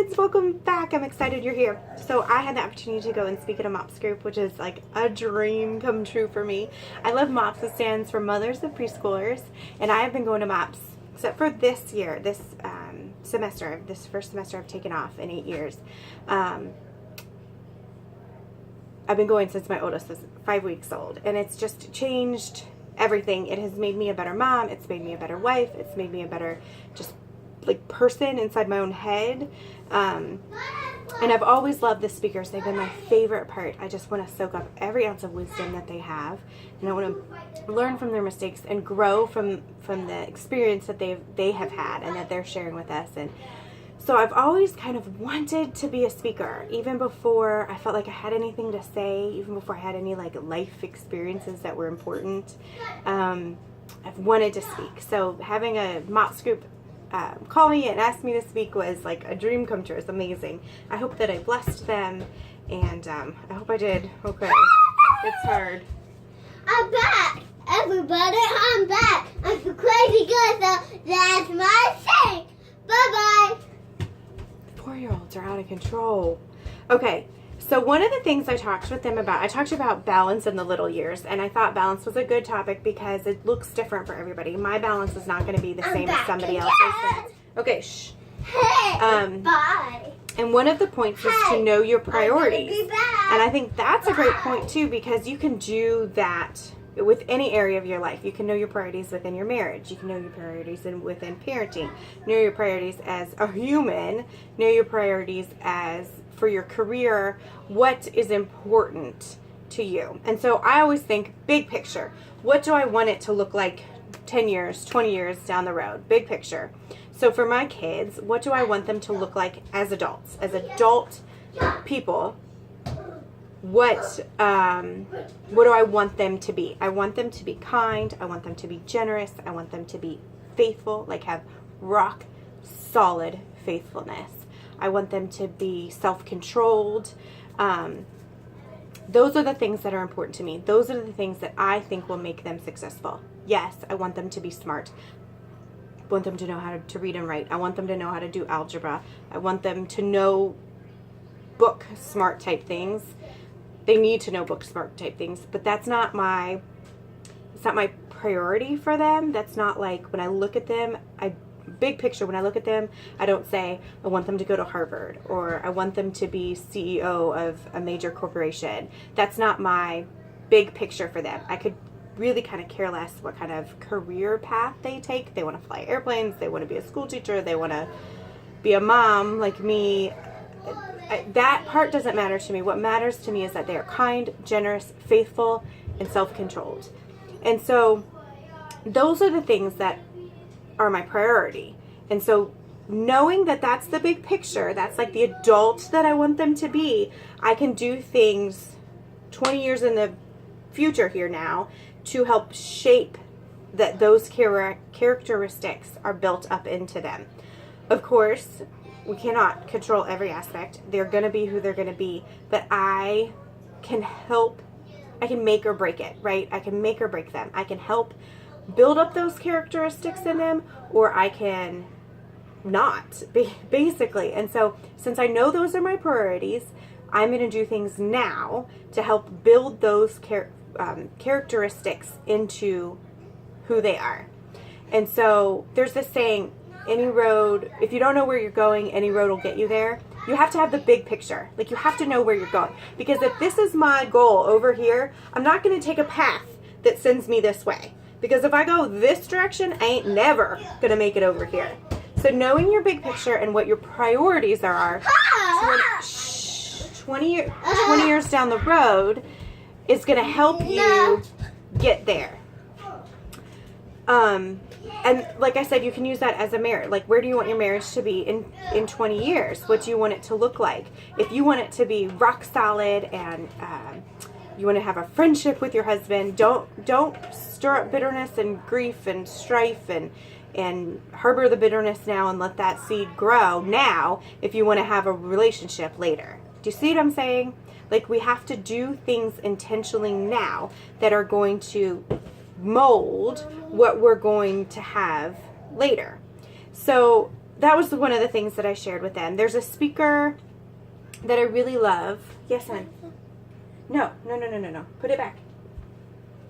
kids, welcome back. I'm excited you're here. So I had the opportunity to go and speak at a MOPS group, which is like a dream come true for me. I love MOPS. It stands for Mothers of Preschoolers, and I have been going to MOPS except for this year, this semester, this first semester I've taken off in 8 years. I've been going since my oldest was 5 weeks old, and it's just changed everything. It has made me a better mom. It's made me a better wife. It's made me a better just like person inside my own head. And I've always loved the speakers. They've been my favorite part. I just want to soak up every ounce of wisdom that they have, and I want to learn from their mistakes and grow from the experience that they have had and that they're sharing with us. And so I've always kind of wanted to be a speaker, even before I felt like I had anything to say, even before I had any like life experiences that were important. I've wanted to speak. So having a MOPS group call me and ask me to speak was like a dream come true. It's amazing. I hope that I blessed them, and I hope I did. Okay, it's hard. I'm back, everybody. I'm back. I'm so crazy good, so that's my thing. Bye-bye. 4-year-olds are out of control. Okay, so one of the things I talked with them about, I talked about balance in the little years, and I thought balance was a good topic because it looks different for everybody. My balance is not going to be the same as somebody else's. Okay, shh. Hey, bye. And one of the points is to know your priorities. I'm gonna be back. And I think that's a great point too, because you can do that with any area of your life. You can know your priorities within your marriage. You can know your priorities within parenting. Know your priorities as a human. Know your priorities as for your career. What is important to you? And so I always think big picture. What do I want it to look like 10 years, 20 years down the road? Big picture. So for my kids, what do I want them to look like as adults? As adult people, what do I want them to be? I want them to be kind. I want them to be generous. I want them to be faithful, like have rock solid faithfulness. I want them to be self-controlled. Those are the things that are important to me. Those are the things that I think will make them successful. Yes, I want them to be smart. I want them to know how to read and write. I want them to know how to do algebra. I want them to know book smart type things. They need to know book smart type things, but it's not my priority for them. That's not like when I look at them, big picture, when I look at them, I don't say I want them to go to Harvard or I want them to be CEO of a major corporation. That's not my big picture for them. I could really kind of care less what kind of career path they take. They want to fly airplanes, they want to be a school teacher, they want to be a mom like me. That part doesn't matter to me. What matters to me is that they are kind, generous, faithful, and self-controlled. And so those are the things that are my priority. And so knowing that that's the big picture, that's like the adult that I want them to be, I can do things 20 years in the future here now to help shape that those characteristics are built up into them. Of course, we cannot control every aspect. They're going to be who they're going to be, but I can help. I can make or break it, right? I can make or break them. I can help build up those characteristics in them, or I can not, basically. And so since I know those are my priorities, I'm going to do things now to help build those characteristics into who they are. And so there's this saying, any road, if you don't know where you're going, any road will get you there. You have to have the big picture. Like, you have to know where you're going. Because if this is my goal over here, I'm not going to take a path that sends me this way. Because if I go this direction, I ain't never going to make it over here. So knowing your big picture and what your priorities are 20 years down the road is going to help you get there. And like I said, you can use that as a marriage. Like, where do you want your marriage to be in 20 years? What do you want it to look like? If you want it to be rock solid and you want to have a friendship with your husband, don't stir up bitterness and grief and strife and harbor the bitterness now and let that seed grow now if you want to have a relationship later. Do you see what I'm saying? Like, we have to do things intentionally now that are going to mold what we're going to have later. So that was one of the things that I shared with them. There's a speaker that I really love. Yes, hon. No. Put it back.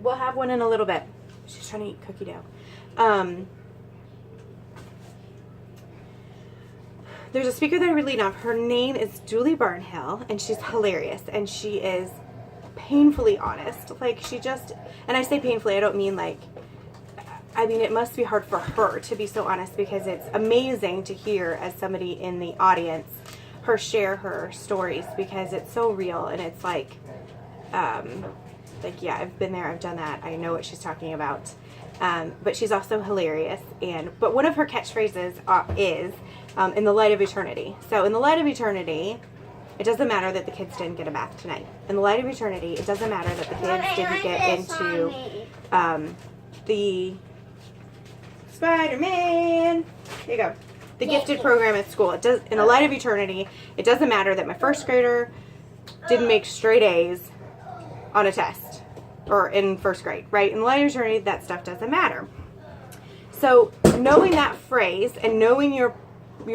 We'll have one in a little bit. She's trying to eat cookie dough. There's a speaker that I really love. Her name is Julie Barnhill, and she's hilarious, and she is painfully honest. Like, she just, and I say painfully, I don't mean like, I mean, it must be hard for her to be so honest, because it's amazing to hear as somebody in the audience her share her stories, because it's so real, and it's like yeah, I've been there, I've done that, I know what she's talking about. But she's also hilarious, but one of her catchphrases is in the light of eternity. So in the light of eternity, it doesn't matter that the kids didn't get a bath tonight. In the light of eternity, it doesn't matter that the kids didn't get into the Spider-Man. There you go. The gifted program at school. It does. In the light of eternity, it doesn't matter that my first grader didn't make straight A's on a test or in first grade, right? In the light of eternity, that stuff doesn't matter. So knowing that phrase and knowing your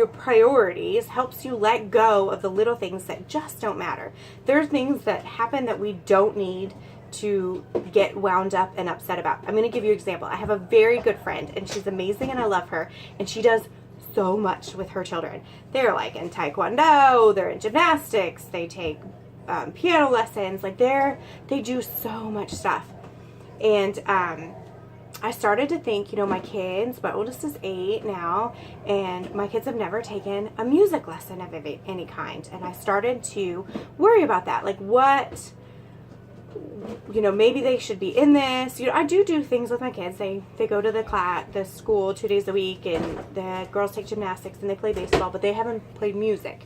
priorities helps you let go of the little things that just don't matter. There are things that happen that we don't need to get wound up and upset about. I'm going to give you an example. I have a very good friend, and she's amazing, and I love her, and she does so much with her children. They're like in taekwondo, they're in gymnastics, they take piano lessons, like they do so much stuff. And I started to think, my kids, my oldest is 8 now, and my kids have never taken a music lesson of any kind. And I started to worry about that. Like, what, maybe they should be in this. I do things with my kids. They go to the school 2 days a week, and the girls take gymnastics and they play baseball, but they haven't played music.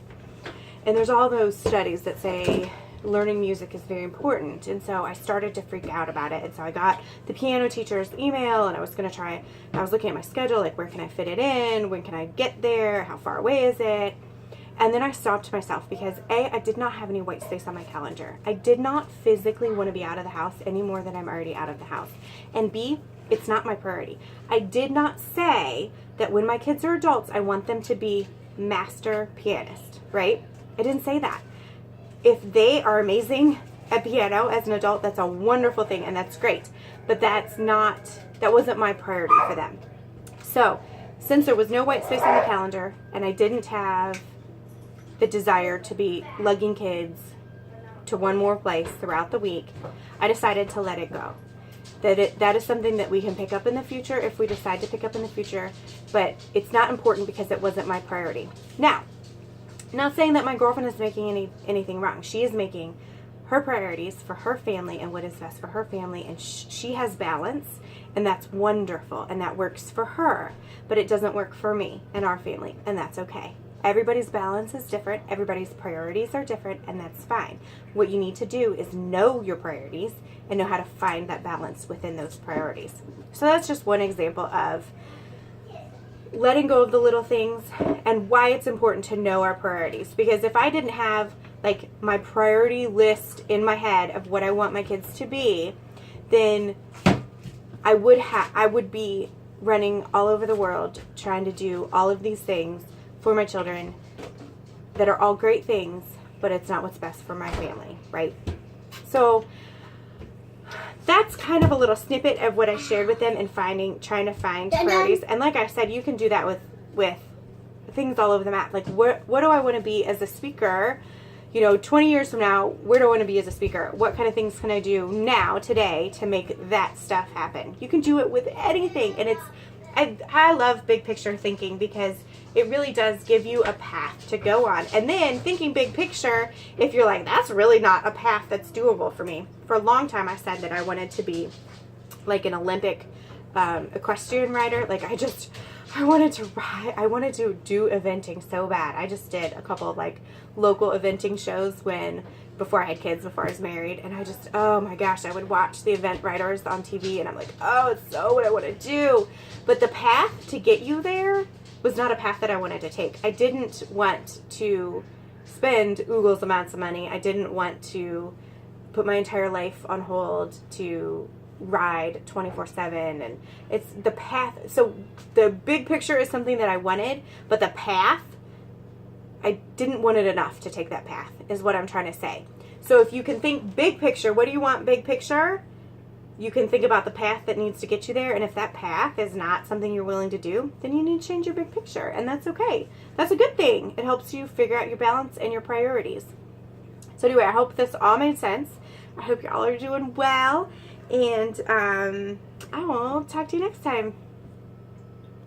And there's all those studies that say learning music is very important, and so I started to freak out about it. And so I got the piano teacher's email, and I was looking at my schedule, like, where can I fit it in, when can I get there, how far away is it? And then I stopped myself, because A, I did not have any white space on my calendar. I did not physically want to be out of the house any more than I'm already out of the house. And B, it's not my priority. I did not say that when my kids are adults, I want them to be master pianists, right? I didn't say that. If they are amazing at piano as an adult, that's a wonderful thing, and that's great. But that wasn't my priority for them. So, since there was no white space on the calendar, and I didn't have the desire to be lugging kids to one more place throughout the week, I decided to let it go. That is something that we can pick up in the future if we decide to pick up in the future, but it's not important because it wasn't my priority. Now, not saying that my girlfriend is making anything wrong. She is making her priorities for her family and what is best for her family, and she has balance, and that's wonderful, and that works for her, but it doesn't work for me and our family, and that's okay. Everybody's balance is different, everybody's priorities are different, and that's fine. What you need to do is know your priorities and know how to find that balance within those priorities. So that's just one example of letting go of the little things and why it's important to know our priorities. Because if I didn't have like my priority list in my head of what I want my kids to be, then I would be running all over the world trying to do all of these things for my children that are all great things, but it's not what's best for my family, right? So that's kind of a little snippet of what I shared with them in trying to find priorities. And like I said, you can do that with things all over the map. Like, what do I want to be as a speaker? 20 years from now, where do I want to be as a speaker? What kind of things can I do now, today, to make that stuff happen? You can do it with anything. And I love big picture thinking, because it really does give you a path to go on. And then thinking big picture, if you're like, that's really not a path that's doable for me. For a long time, I said that I wanted to be like an Olympic equestrian rider. Like, I wanted to ride. I wanted to do eventing so bad. I just did a couple of like local eventing shows before I had kids, before I was married. And oh my gosh, I would watch the event riders on TV, and I'm like, oh, it's so what I want to do. But the path to get you there was not a path that I wanted to take. I didn't want to spend oogles amounts of money. I didn't want to put my entire life on hold to, ride 24/7, and it's the path. So the big picture is something that I wanted, but the path, I didn't want it enough to take that path, is what I'm trying to say. So if you can think big picture, what do you want big picture? You can think about the path that needs to get you there, and if that path is not something you're willing to do, then you need to change your big picture, and that's okay. That's a good thing. It helps you figure out your balance and your priorities. So anyway, I hope this all made sense. I hope y'all are doing well, and I will talk to you next time.